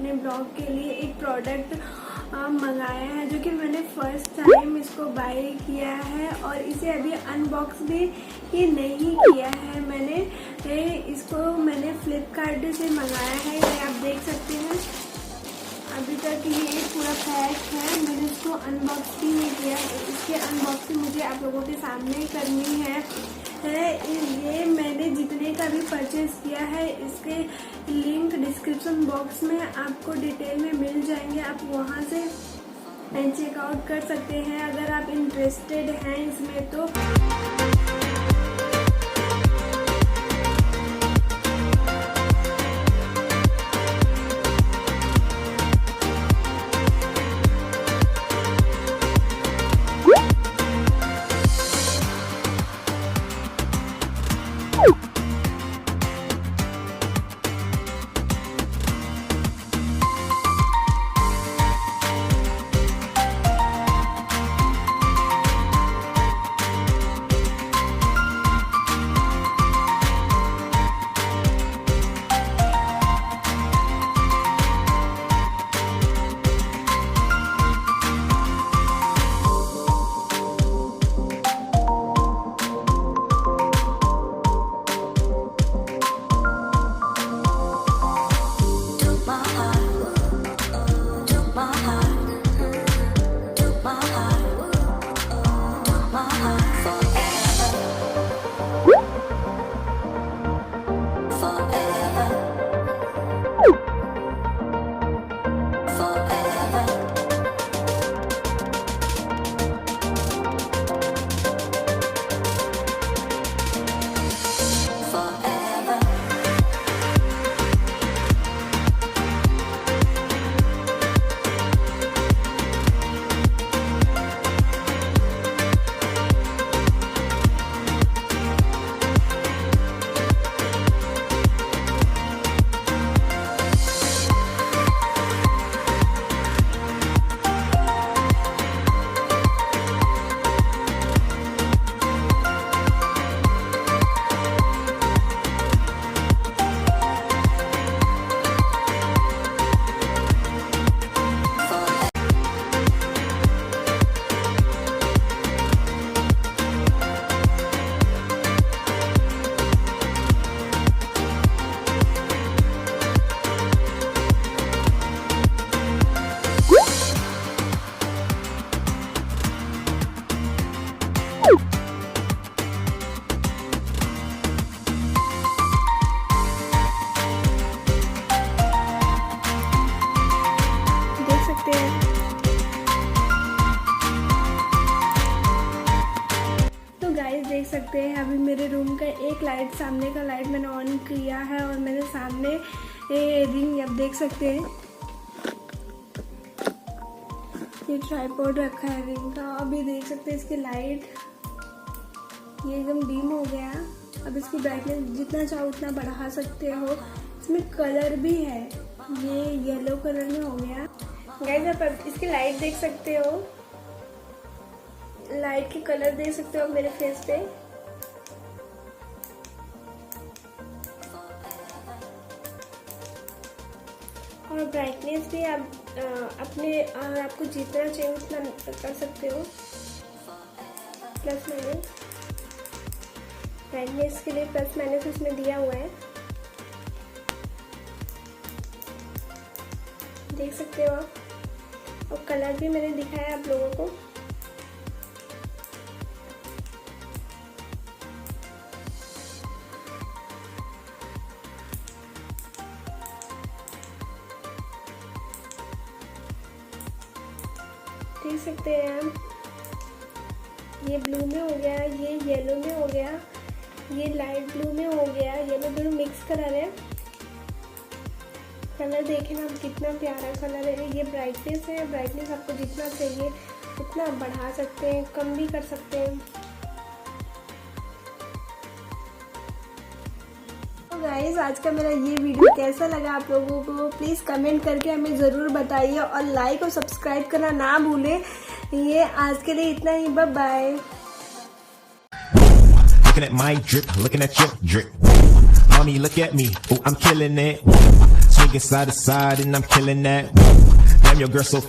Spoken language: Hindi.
अपने ब्लॉग के लिए एक प्रोडक्ट मंगाया है, जो कि मैंने फर्स्ट टाइम इसको बाय किया है और इसे अभी अनबॉक्स भी ये नहीं किया है। मैंने फ्लिपकार्ट से मंगाया है, ये आप देख सकते हैं। अभी तक ये पूरा पैक है, मैंने इसको अनबॉक्स भी नहीं किया। इसके अनबॉक्सिंग मुझे आप लोगों के सामने करनी है। ये मैंने जितने का भी परचेज किया है, इसके लिंक डिस्क्रिप्शन बॉक्स में आपको डिटेल में मिल जाएंगे। आप वहां से चेकआउट कर सकते हैं अगर आप इंटरेस्टेड हैं इसमें तो। देख सकते हैं अभी मेरे रूम का एक लाइट, सामने का लाइट मैंने ऑन किया है और मेरे सामने रिंग आप देख सकते हैं, ये ट्राइपॉड रखा है रिंग का। अभी देख सकते हैं इसकी लाइट ये एकदम डिम हो गया। अब इसकी ब्राइटनेस जितना चाहो उतना बढ़ा सकते हो। इसमें कलर भी है, ये येलो कलर में हो गया। गाइस आप इसकी लाइट देख सकते हो, लाइट के कलर देख सकते हो मेरे फेस पे। और ब्राइटनेस भी आप आपको जितना चाहिए उतना कर सकते हो, प्लस माइनस। ब्राइटनेस के लिए प्लस माइनस इसमें दिया हुआ है, देख सकते हो आप। और कलर भी मैंने दिखाया आप लोगों को। देख सकते हैं आप, ये ब्लू में हो गया, ये येलो में हो गया, ये लाइट ब्लू में हो गया। येलो ब्लू मिक्स कलर है। कलर देखें ना आप, कितना प्यारा कलर है। ये ब्राइटनेस है, ब्राइटनेस आपको जितना चाहिए उतना आप बढ़ा सकते हैं, कम भी कर सकते हैं। तो गाइस आज का मेरा ये वीडियो कैसा लगा आप लोगों को, प्लीज़ कमेंट करके हमें ज़रूर बताइए और लाइक और सब्सक्राइब करना ना भूलें। ये आज के लिए इतना ही, bye bye. Looking at my drip, looking at your drip. Mommy, look at me, oh, I'm killing it. swinging side to side and I'm killing that. Damn, your girl so